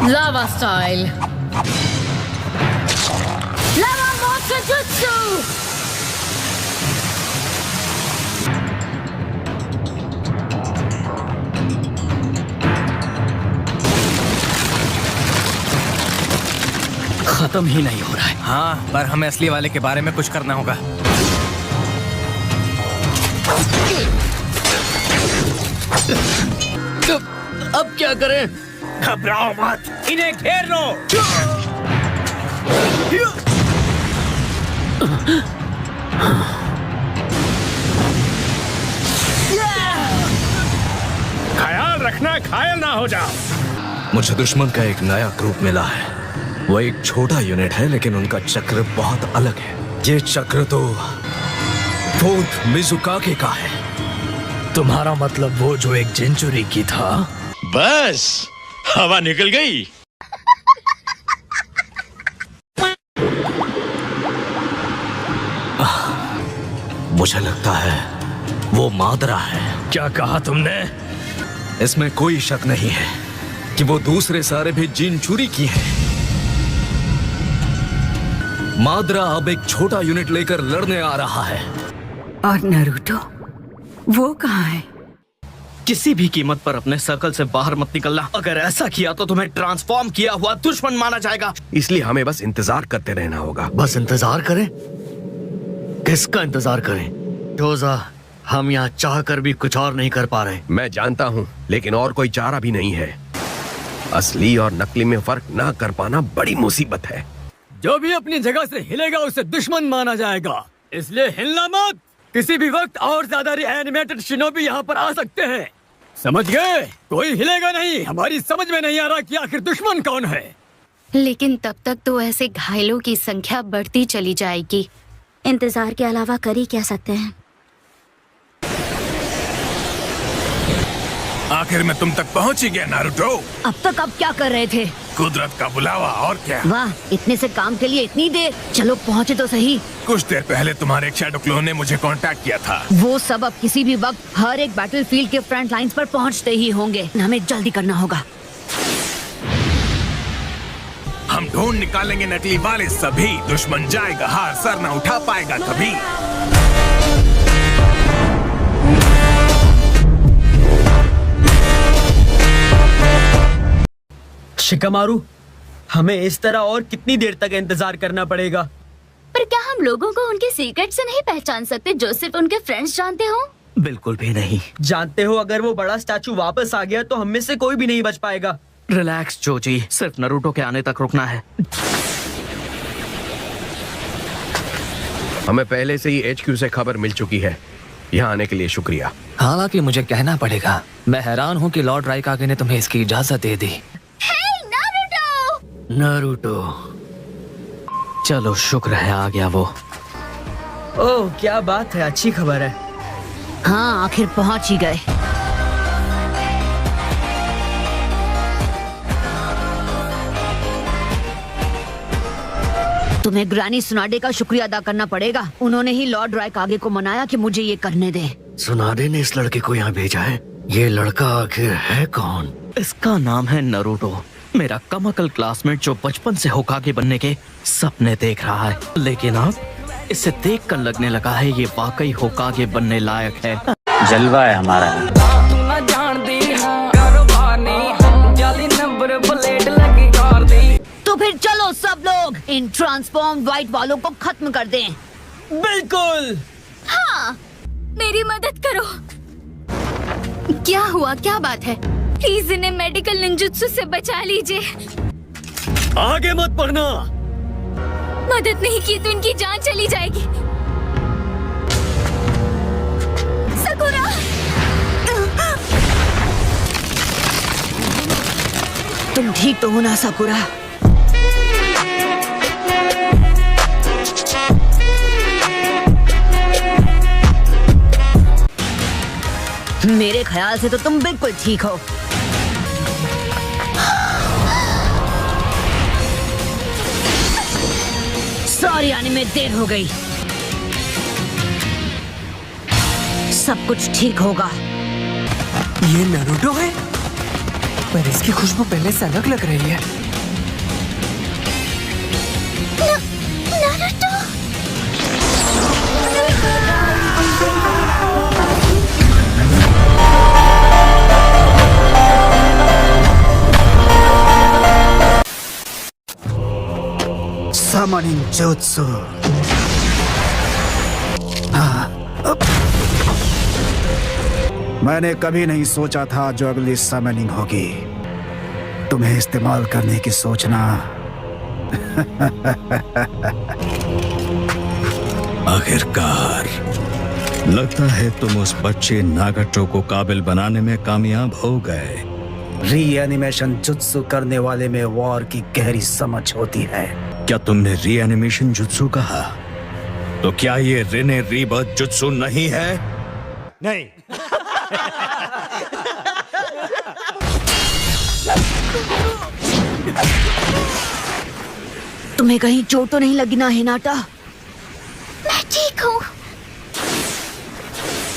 Lava style. Lava monster jutsu. खत्म ही नहीं हो रहा है। हाँ, पर हमें असली वाले के बारे में कुछ करना होगा। तो अब क्या करें? घबराओ मत, इन्हें घेर लो। ख्याल रखना, घायल ना हो जाओ। मुझे दुश्मन का एक नया ग्रुप मिला है। वो एक छोटा यूनिट है, लेकिन उनका चक्र बहुत अलग है। ये चक्र तो फोर्थ मिजुकाके का है। तुम्हारा मतलब वो जो एक जेंचुरी की था? बस हवा निकल गई। मुझे लगता है वो मादरा है। क्या कहा तुमने? इसमें कोई शक नहीं है कि वो दूसरे सारे भी जिनचुरी की है। मादरा अब एक छोटा यूनिट लेकर लड़ने आ रहा है। और नारुतो वो कहाँ है? किसी भी कीमत पर अपने सर्कल से बाहर मत निकलना। अगर ऐसा किया तो तुम्हें ट्रांसफॉर्म किया हुआ दुश्मन माना जाएगा। इसलिए हमें बस इंतजार करते रहना होगा। बस इंतजार करें? किसका इंतजार करें? जोजा, हम यहाँ चाह कर भी कुछ और नहीं कर पा रहे। मैं जानता हूँ, लेकिन और कोई चारा भी नहीं है। असली और नकली में फर्क ना कर पाना बड़ी मुसीबत है। जो भी अपनी जगह से हिलेगा उसे दुश्मन माना जाएगा, इसलिए हिलना मत। किसी भी वक्त और ज्यादा एनिमेटेड शिनोबी यहाँ पर आ सकते हैं, समझ गए? कोई हिलेगा नहीं। हमारी समझ में नहीं आ रहा कि आखिर दुश्मन कौन है। लेकिन तब तक तो ऐसे घायलों की संख्या बढ़ती चली जाएगी। इंतजार के अलावा कर ही क्या सकते हैं। आखिर में तुम तक पहुंच ही गया नारुतो। अब तक आप क्या कर रहे थे? कुदरत का बुलावा, और क्या। वाह, इतने से काम के लिए इतनी देर। चलो पहुँचे तो सही। कुछ देर पहले तुम्हारे एक शैडो क्लोन ने मुझे कांटेक्ट किया था। वो सब अब किसी भी वक्त हर एक बैटलफील्ड के फ्रंट लाइंस पर पहुंचते ही होंगे। हमें जल्दी करना होगा। हम ढूंढ निकालेंगे नकली वाले सभी। दुश्मन जाएगा हार, सर न उठा पाएगा कभी। शिकामारू, हमें इस तरह और कितनी देर तक इंतजार करना पड़ेगा? पर क्या हम लोगों को उनके सीक्रेट से नहीं पहचान सकते जो सिर्फ उनके फ्रेंड्स जानते हो? बिल्कुल भी नहीं। जानते हो, अगर वो बड़ा स्टैचू वापस आ गया तो हम में से कोई भी नहीं बच पाएगा। रिलैक्स जोजी, सिर्फ नारुतो के आने तक रुकना है। हमें पहले से ही HQ से खबर मिल चुकी है। यहाँ आने के लिए शुक्रिया। हालांकि मुझे कहना पड़ेगा, मैं हैरान हूँ कि लॉर्ड राइकागे ने तुम्हें इसकी इजाजत दे दी। नारुतो, चलो शुक्र है आ गया वो। ओह क्या बात है, अच्छी खबर है। हाँ, आखिर पहुंच ही गए। तुम्हें ग्रैनी सुनाडे का शुक्रिया अदा करना पड़ेगा। उन्होंने ही लॉर्ड राइकागे को मनाया कि मुझे ये करने दे। सुनाडे ने इस लड़के को यहाँ भेजा है। ये लड़का आखिर है कौन? इसका नाम है नारुतो, मेरा कमाकल क्लासमेट जो बचपन से होकागे बनने के सपने देख रहा है। लेकिन अब इसे देखकर लगने लगा है ये वाकई होकागे बनने लायक है। जलवा है हमारा। तो फिर चलो सब लोग इन ट्रांसफॉर्म व्हाइट वालों को खत्म कर दें। बिल्कुल। हाँ, मेरी मदद करो। क्या हुआ, क्या बात है? प्लीज इन्हें मेडिकल निंजुत्सु से बचा लीजिए। आगे मत बढ़ना। मदद नहीं की तो इनकी जान चली जाएगी। सकुरा! तुम ठीक तो हो ना साकुरा? मेरे ख्याल से तो तुम बिल्कुल ठीक हो। सॉरी आने में देर हो गई। सब कुछ ठीक होगा। ये नारुतो है? पर इसकी खुशबू पहले से अलग लग रही है। नारुतो। Summoning Jutsu. मैंने कभी नहीं सोचा था जो अगली समनिंग होगी तुम्हें इस्तेमाल करने की सोचना। आखिरकार लगता है तुम उस बच्चे नागाटो को काबिल बनाने में कामयाब हो गए। रीएनिमेशन जुत्सु करने वाले में वॉर की गहरी समझ होती है। क्या तुमने रीएनिमेशन जुत्सु कहा? तो क्या ये रिने रीबर्थ जुत्सु नहीं है? नहीं। तुम्हें कहीं चोट तो नहीं लगी ना हिनाटा? मैं ठीक हूँ।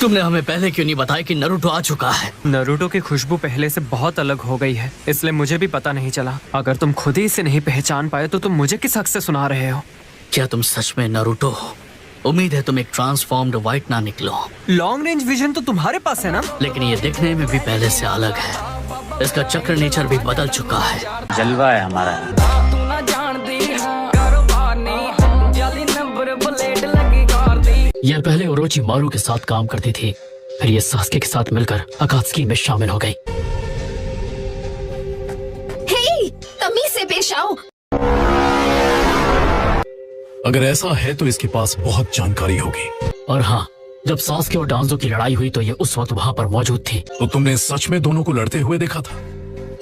तुमने हमें पहले क्यों नहीं बताया कि नरूटो आ चुका है? नरूटो की खुशबू पहले से बहुत अलग हो गई है, इसलिए मुझे भी पता नहीं चला। अगर तुम खुद ही इसे नहीं पहचान पाए तो तुम मुझे किस हक से सुना रहे हो? क्या तुम सच में नरूटो हो? उम्मीद है तुम एक ट्रांसफॉर्म्ड व्हाइट ना निकलो। लॉन्ग रेंज विजन तो तुम्हारे पास है ना? लेकिन ये दिखने में भी पहले से अलग है। इसका चक्र नेचर भी बदल चुका है। जलवा है हमारा। यह पहले ओरोची मारू के साथ काम करती थी, फिर ये सास्के के साथ मिलकर अकात्सुकी में शामिल हो गई। हे, तमीज से पेश आओ। अगर ऐसा है तो इसके पास बहुत जानकारी होगी। और हाँ, जब सास्के और डांजो की लड़ाई हुई तो ये उस वक्त वहाँ पर मौजूद थी। तो तुमने सच में दोनों को लड़ते हुए देखा था?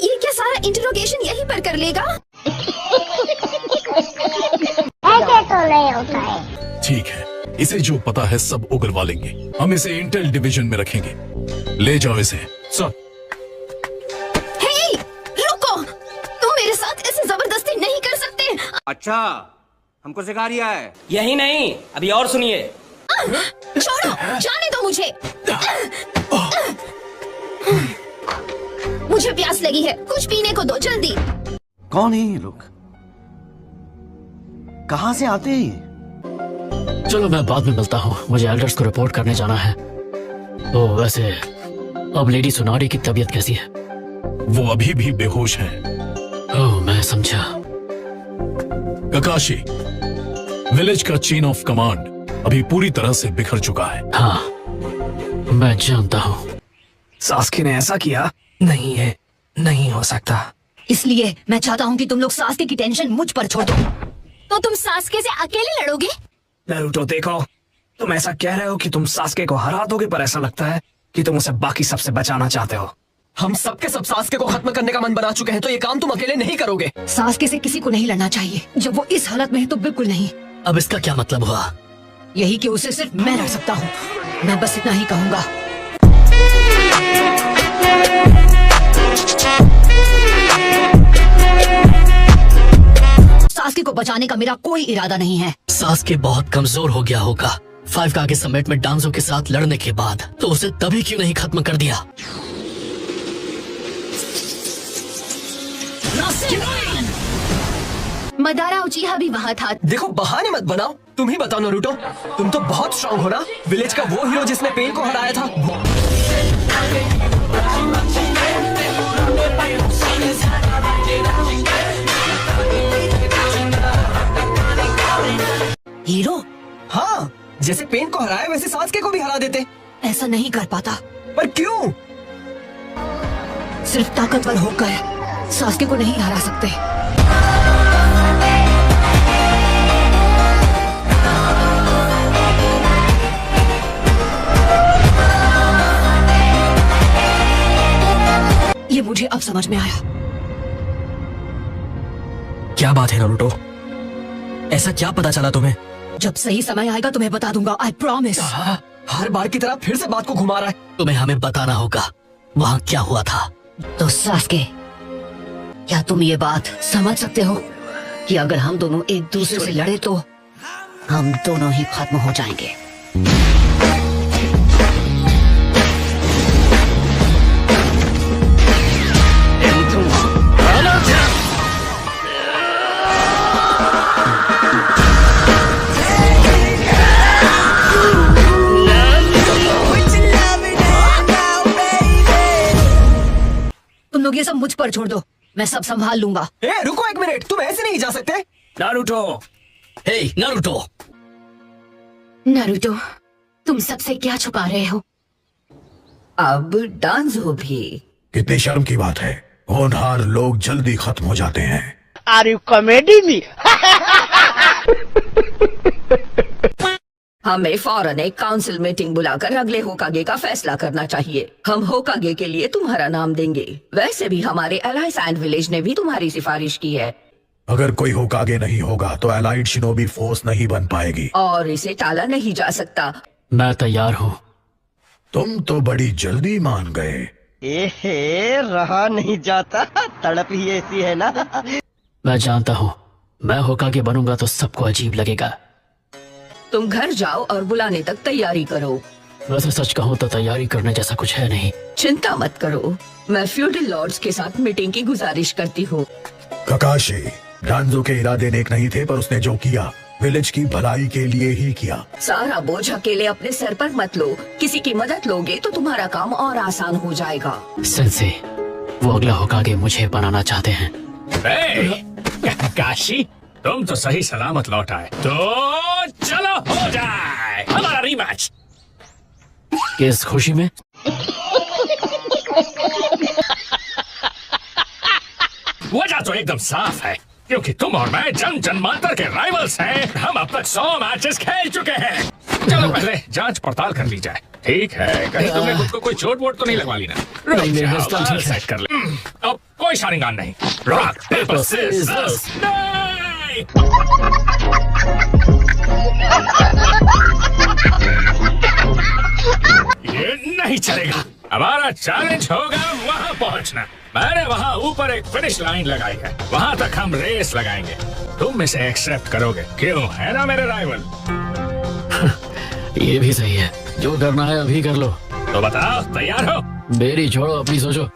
ये क्या सारा इंटरोगेशन यहीं पर कर लेगा? ऐसे तो नहीं होता है। ठीक है, इसे जो पता है सब उगलवा लेंगे। हम इसे इंटेल डिवीजन में रखेंगे। ले जाओ इसे। सर। हे, रुको! तुम मेरे साथ ऐसे जबरदस्ती नहीं कर सकते। अच्छा, हमको सिखा रिया है। यही नहीं, अभी और सुनिए। छोड़ो, जाने दो मुझे। मुझे प्यास लगी है, कुछ पीने को दो जल्दी। कौन है ये लोग? कहाँ से आते हैं? चलो मैं बाद में मिलता हूँ, मुझे एल्डर्स को रिपोर्ट करने जाना है। तो वैसे अब लेडी सुनारी की तबीयत कैसी है? वो अभी भी बेहोश है। ओह, मैं समझा। ककाशी, विलेज का चेन ऑफ कमांड अभी पूरी तरह से बिखर चुका है। हाँ, मैं जानता हूँ। सास्के ने ऐसा किया? नहीं है, नहीं हो सकता। इसलिए मैं चाहता हूँ कि तुम लोग सास्के की टेंशन मुझ पर छोड़ दो। तो तुम सास्के से अकेले लड़ोगे? नरूटो देखो, तुम ऐसा कह रहे हो कि तुम सास्के को हरा दोगे, पर ऐसा लगता है कि तुम उसे बाकी सबसे बचाना चाहते हो। हम सबके सब सास्के को खत्म करने का मन बना चुके हैं, तो ये काम तुम अकेले नहीं करोगे। सास्के से किसी को नहीं लड़ना चाहिए। जब वो इस हालत में है तो बिल्कुल नहीं। अब इसका क्या मतलब हुआ? यही कि उसे सिर्फ मैं लड़ सकता हूँ। मैं बस इतना ही कहूँगा। सास्के को बचाने का मेरा कोई इरादा नहीं है। सास्के बहुत कमजोर हो गया होगा 5 का आगे समिट में डांजो के साथ लड़ने के बाद, तो उसे तभी क्यों नहीं खत्म कर दिया? मदारा उचिहा भी वहाँ था। देखो, बहाने मत बनाओ। तुम ही बताओ नरूटो, तुम तो बहुत स्ट्रांग हो ना। विलेज का वो हीरो जिसने पेन को हराया था। हीरो? हाँ, जैसे पेन को हराया वैसे सास्के को भी हरा देते। ऐसा नहीं कर पाता। पर क्यों? सिर्फ ताकतवर होकर सास्के को नहीं हरा सकते। ये मुझे अब समझ में आया। क्या बात है नरूटो? ऐसा क्या पता चला तुम्हें? जब सही समय आएगा तुम्हें बता दूंगा, आई प्रॉमिस। हर बार की तरह फिर से बात को घुमा रहा है। तुम्हें हमें बताना होगा वहाँ क्या हुआ था। तो सास्के, क्या तुम ये बात समझ सकते हो कि अगर हम दोनों एक दूसरे से लड़े तो हम दोनों ही खत्म हो जाएंगे? सब मुझ पर छोड़ दो, मैं सब संभाल लूंगा। रुको एक मिनट, तुम ऐसे नहीं जा सकते। नारुतो, हे नारुतो। नारुतो, तुम सबसे क्या छुपा रहे हो? अब डांजो भी। कितनी शर्म की बात है, होनहार लोग जल्दी खत्म हो जाते हैं। Are you comedy me? हमें फौरन एक काउंसिल मीटिंग बुलाकर अगले होकागे का फैसला करना चाहिए। हम होकागे के लिए तुम्हारा नाम देंगे। वैसे भी हमारे एलाई सैंड विलेज ने भी तुम्हारी सिफारिश की है। अगर कोई होकागे नहीं होगा तो एलाइड शिनोबी फोर्स नहीं बन पाएगी और इसे टाला नहीं जा सकता। मैं तैयार हूँ। तुम तो बड़ी जल्दी मान गए। एहे, रहा नहीं जाता, तड़प ही ऐसी है ना। मैं जानता हूँ, मैं होकागे बनूंगा तो सबको अजीब लगेगा। तुम घर जाओ और बुलाने तक तैयारी करो। वैसे सच कहूँ तो तैयारी करने जैसा कुछ है नहीं। चिंता मत करो, मैं फ्यूडल लॉर्ड्स के साथ मीटिंग की गुजारिश करती हूँ। ककाशी, डांजो के इरादे नेक नहीं थे, पर उसने जो किया विलेज की भलाई के लिए ही किया। सारा बोझ अकेले अपने सर पर मत लो, किसी की मदद लोगे तो तुम्हारा काम और आसान हो जाएगा। सेंसे, वो अगला होकागे मुझे बनाना चाहते हैं। काशी, तुम तो सही सलामत लौट आए, तो चलो हो जाए हमारा रीमैच। किस खुशी में? वजह तो एकदम साफ है, क्योंकि तुम और मैं जन जन्मांतर के राइवल्स हैं। हम अब तक 100 मैचेस खेल चुके हैं। चलो पहले जांच पड़ताल कर ली जाए। ठीक है, कहीं तुमने खुद को कोई चोट वोट तो नहीं लगवा ली ना? सेट कर ले। अब कोई शानिगान नहीं। Rock paper scissors. ये नहीं चलेगा। हमारा चैलेंज होगा वहाँ पहुँचना। मैंने वहाँ ऊपर एक फिनिश लाइन लगाई है, वहाँ तक हम रेस लगाएंगे। तुम इसे एक्सेप्ट करोगे, क्यों? है ना मेरे राइवल? ये भी सही है, जो करना है अभी कर लो। तो बताओ, तैयार हो? मेरी छोड़ो, अपनी सोचो।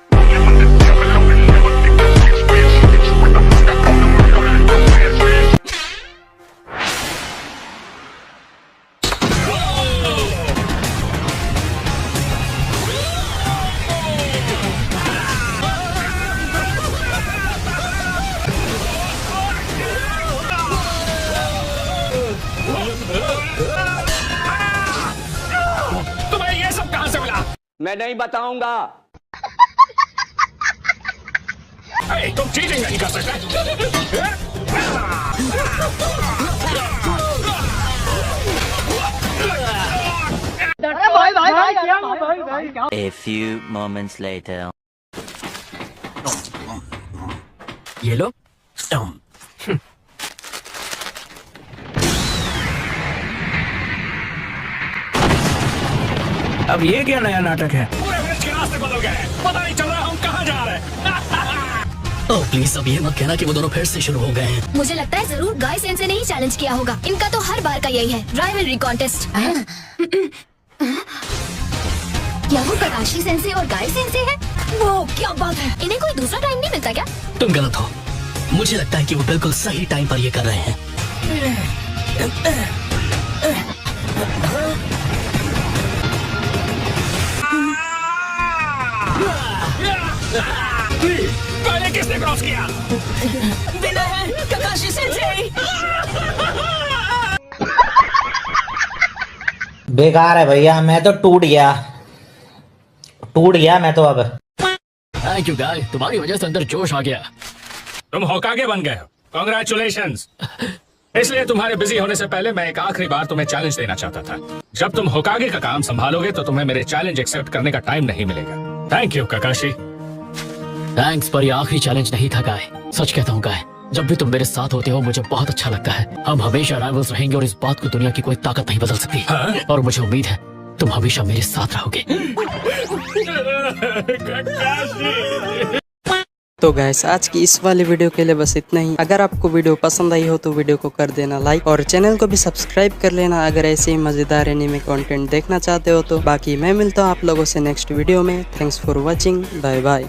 तुम्हें ये सब कहां से मिला? मैं नहीं बताऊंगा। तुम चीटिंग नहीं कर सकते। A few moments later. ये लो। अब ये क्या नया नाटक है? पूरे ब्रिज के रास्ते बदल गए, पता नहीं चल रहा हम कहाँ जा रहे हैं। ओह प्लीज, अब ये मत कहना कि वो दोनों फिर से शुरू हो गए हैं। मुझे लगता है जरूर गाय सेंसे ने ही चैलेंज किया होगा। इनका तो हर बार का यही है, राइवलरी कॉन्टेस्ट। क्या वो ककाशी सेंसे और गाय सेंसे है? वो क्या बात है, इन्हें कोई दूसरा टाइम नहीं मिलता क्या? तुम गलत हो, मुझे लगता है कि वो बिल्कुल सही टाइम पर ये कर रहे हैं। पहले किसने क्रॉस किया? विनर है ककाशी सेंसे। बेकार है भैया, मैं तो टूट गया मैं तो। अब थैंक यू गाय, तुम्हारी वजह से अंदर जोश आ गया। तुम होकागे बन गए हो, कांग्रेचुलेशंस। इसलिए तुम्हारे बिजी होने से पहले मैं एक आखिरी बार तुम्हें चैलेंज देना चाहता था। जब तुम होकागे का काम संभालोगे तो तुम्हें मेरे चैलेंज एक्सेप्ट करने का टाइम नहीं मिलेगा। Thank you ककाशी। थैंक्स, पर ये आखिरी चैलेंज नहीं था गाय। सच कहता हूँ गाय, जब भी तुम मेरे साथ होते हो मुझे बहुत अच्छा लगता है। हम हमेशा राइवल्स रहेंगे और इस बात को दुनिया की कोई ताकत नहीं बदल सकती। और मुझे उम्मीद है तुम हमेशा मेरे साथ रहोगे। तो गाइस, आज की इस वाली वीडियो के लिए बस इतना ही। अगर आपको वीडियो पसंद आई हो तो वीडियो को कर देना लाइक और चैनल को भी सब्सक्राइब कर लेना अगर ऐसे ही मजेदार एनीमे कंटेंट देखना चाहते हो तो। बाकी मैं मिलता हूँ आप लोगों से नेक्स्ट वीडियो में। Thanks for watching, bye bye.